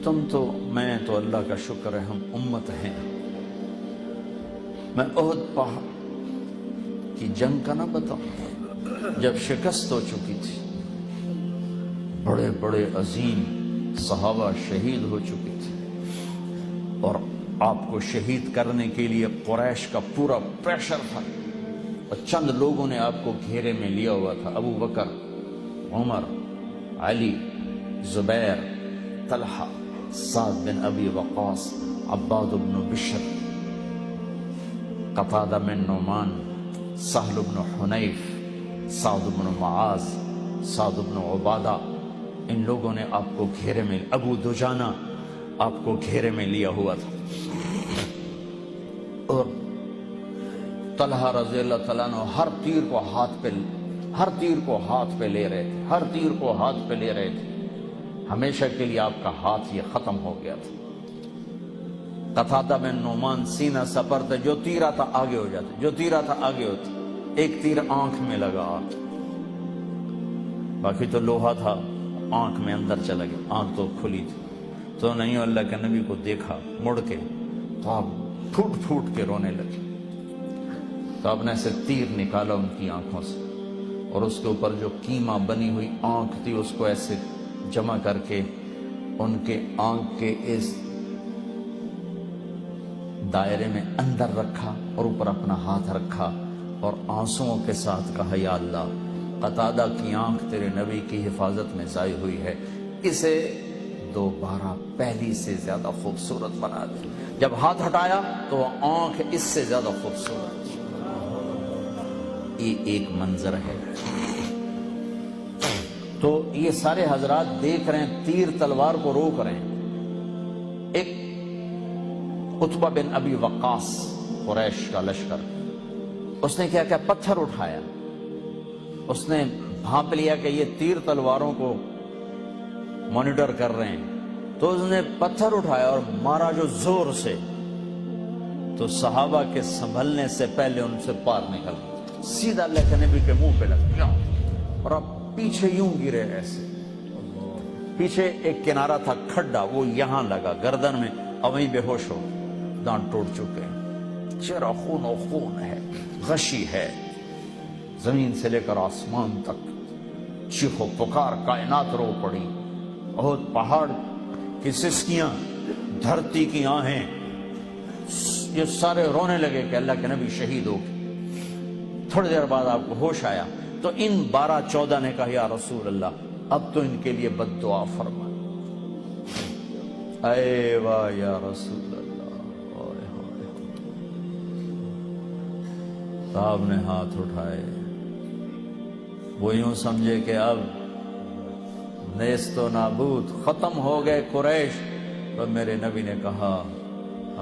تم تو میں تو اللہ کا شکر ہے ہم امت ہیں. میں احد پہاڑ کی جنگ کا نہ بتاؤں جب شکست ہو چکی تھی، بڑے بڑے عظیم صحابہ شہید ہو چکی تھی، اور آپ کو شہید کرنے کے لیے قریش کا پورا پریشر تھا، اور چند لوگوں نے آپ کو گھیرے میں لیا ہوا تھا. ابو بکر، عمر، علی، زبیر، طلحہ، سعد بن ابی وقاص، عباد بن بشر، قتادہ بن نعمان، سہل بن حنیف، سعد بن معاذ، سعد بن عبادہ، ان لوگوں نے آپ کو گھیرے میں، ابو دجانہ آپ کو گھیرے میں لیا ہوا تھا. اور طلحہ رضی اللہ تعالیٰ عنہ ہر تیر کو ہاتھ پہ لے رہے تھے، ہر تیر کو ہاتھ پہ لے رہے تھے. ہمیشہ کے لیے آپ کا ہاتھ یہ ختم ہو گیا تھا. قتادہ بن نعمان سینہ سپر تھے، جو تیر آتا آگے ہو جاتے، جو تیر آتا آگے ہوتی. ایک تیر آنکھ میں لگا، باقی تو لوہا تھا، آنکھ میں اندر چلا گیا، آنکھ تو کھلی تھی. تو نہیں اللہ کے نبی کو دیکھا مڑ کے تو آپ پھوٹ پھوٹ کے رونے لگے. تو آپ نے ایسے تیر نکالا ان کی آنکھوں سے، اور اس کے اوپر جو کیما بنی ہوئی آنکھ تھی اس کو ایسے جمع کر کے ان کے آنکھ کے اس دائرے میں اندر رکھا، اور اوپر اپنا ہاتھ رکھا، اور آنسوؤں کے ساتھ کہا یا اللہ، قتادہ کی آنکھ تیرے نبی کی حفاظت میں ضائع ہوئی ہے، اسے دوبارہ پہلی سے زیادہ خوبصورت بنا دے. جب ہاتھ ہٹایا تو وہ آنکھ اس سے زیادہ خوبصورت. یہ ایک منظر ہے. تو یہ سارے حضرات دیکھ رہے ہیں، تیر تلوار کو روک رہے ہیں. ایک عتبہ بن ابی وقاص، قریش کا لشکر، اس نے کیا پتھر اٹھایا، اس نے بھانپ لیا کہ یہ تیر تلواروں کو مانیٹر کر رہے ہیں. تو اس نے پتھر اٹھایا اور مارا جو زور سے، تو صحابہ کے سنبھلنے سے پہلے ان سے پار نکل گیا، سیدھا اللہ کے نبی کے منہ پہ لگ گیا، اور اب پیچھے یوں گرے ایسے. پیچھے ایک کنارہ تھا کھڈا، وہ یہاں لگا گردن میں، اب وہیں بے ہوش ہو، دانت ٹوٹ چکے ہیں، چہرہ خون و خون ہے، غشی ہے، زمین سے لے کر آسمان تک چیخ و پکار، کائنات رو پڑی. احد پہاڑ کی سسکیاں، دھرتی کی آہیں، یہ سارے رونے لگے کہ اللہ کے نبی شہید ہو گئے. تھوڑی دیر بعد آپ کو ہوش آیا تو ان 12-14 نے کہا یا رسول اللہ اب تو ان کے لیے بد دعا فرما. اے واہ یا رسول اللہ. صاحب نے ہاتھ اٹھائے، وہ یوں سمجھے کہ اب نیست و نابود، ختم ہو گئے قریش. تو میرے نبی نے کہا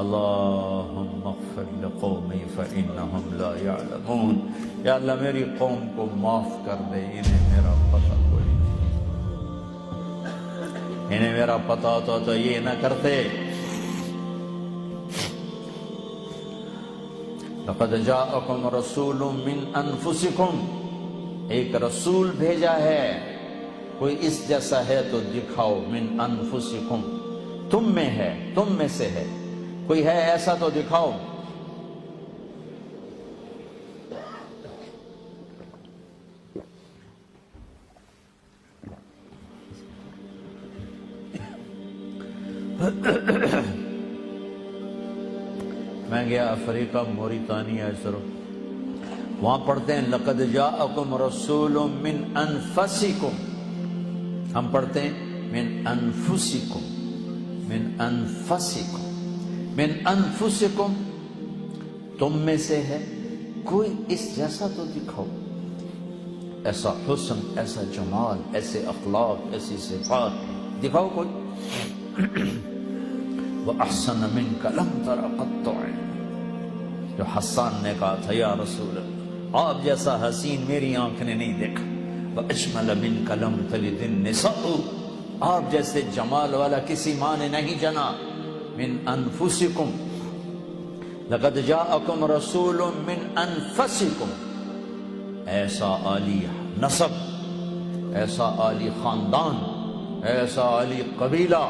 اللہم اغفر لقومی فإنہم لا یعلمون، یا اللہ میری قوم کو معاف کر دے، انہیں میرا پتہ کوئی نہیں، انہیں میرا پتہ ہوتا تو یہ نہ کرتے. لقد جاءکم رسول من انفسکم، ایک رسول بھیجا ہے، کوئی اس جیسا ہے تو دکھاؤ. من انفسکم، تم میں ہے، تم میں سے ہے، کوئی ہے ایسا تو دکھاؤ. میں گیا افریقہ، موریتانیہ، وہاں پڑھتے ہیں لقد جاءکم رسول من انفسکم، ہم پڑھتے ہیں من انفسکم، من انفسکم، من انفسکم، تم میں سے ہے، کوئی اس جیسا تو دکھاؤ، ایسا حسن، ایسا جمال، ایسے اخلاق، ایسی صفات دکھاؤ کوئی. وَأَحْسَنَ مِنْكَ لَمْ تَرَ قَطُّ عَيْنِي، جو حسان نے کہا تھا یا رسول اللہ آپ جیسا حسین میری آنکھ نے نہیں دیکھا. وَأَجْمَلَ مِنْكَ لَمْ تَلِدِ النِّسَاءُ، آپ جیسے جمال والا کسی ماں نے نہیں جنا. من انفسکم، لقد جاءکم رسول من انفسکم، ایسا عالی نسب، ایسا عالی خاندان، ایسا عالی قبیلہ،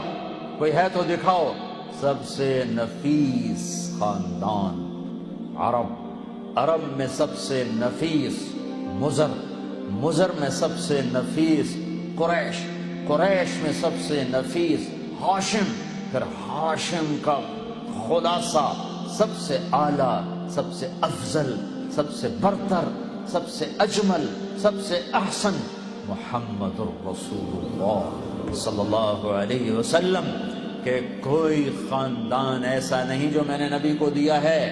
کوئی ہے تو دکھاؤ. سب سے نفیس خاندان عرب میں سب سے نفیس مضر میں سب سے نفیس قریش میں سب سے نفیس ہاشم، پھر ہاشم کا خلاصہ سب سے اعلیٰ، سب سے افضل، سب سے برتر، سب سے اجمل، سب سے احسن محمد الرسول اللہ صلی اللہ علیہ وسلم. کہ کوئی خاندان ایسا نہیں جو میں نے نبی کو دیا ہے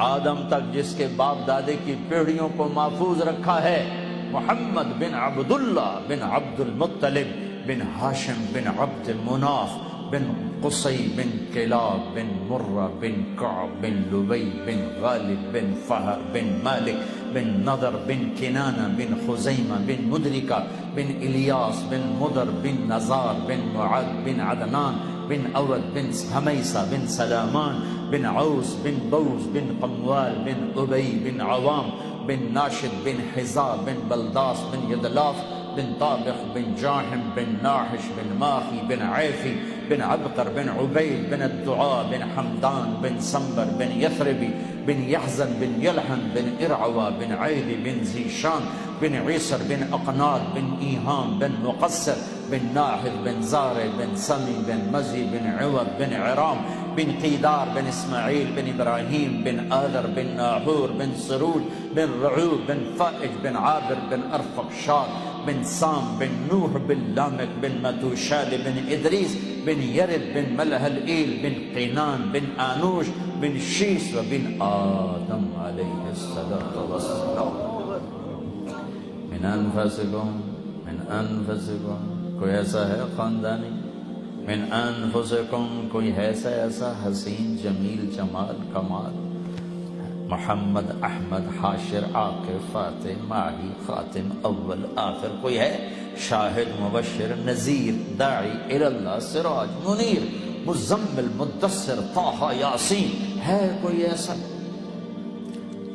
آدم تک جس کے باپ دادے کی پیڑھیوں کو محفوظ رکھا ہے. محمد بن عبداللہ بن عبد المطلب بن ہاشم بن عبد مناف بن قصی بن کلاب بن مرہ بن کعب بن لبی بن غالب بن فہر بن مالک بن نضر بن کنانہ بن خزیمہ بن مدرکہ بن الیاس بن مدر بن نزار بن معد بن عدنان بن اود بن حمیسہ بن سلامان بن عوس بن بوز بن قموال بن ابی بن عوام بن ناشد بن حزاب بن بلداس بن یدلاف بن طابق بن جاحم بن ناحش بن ماخی بن عیفی بن عبقر بن عبید بن الدعاء بن حمدان بن سنبر بن یثربی بن یحزن بن یلحن بن ارعوى بن عیدی بن زیشان بن عیسر بن اقناد بن ایہام بن مقصر بن ناحد بن زارع بن سمی بن مزی بن عوض بن عرام بن قیدار بن اسماعیل بن ابراہیم بن آذر بن ناحور بن سرود بن رعود بن فائج بن عابر بن ارفقشاد بن سام بن نوح بن لامک بن متوشال بن ادریس بن یرد بن ملہلئیل بن قینان بن آنوش بن شیس و بن آدم علیہ السلام. من انفسکم کوئی ایسا ہے خاندانی؟ من انفسکم کوئی ایسا حسین جمیل جمال کمال؟ محمد احمد حاشر عاقب فاتح ماہی خاتم اول آخر کوئی ہے؟ شاہد مبشر نذیر داعی الاللہ سراج منیر مزمل مدثر طٰہٰ یاسین ہے کوئی ایسا؟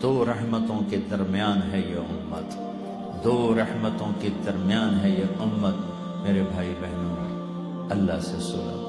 دو رحمتوں کے درمیان ہے یہ امت، دو رحمتوں کے درمیان ہے یہ امت. میرے بھائی بہنوں، اللہ سے سنو.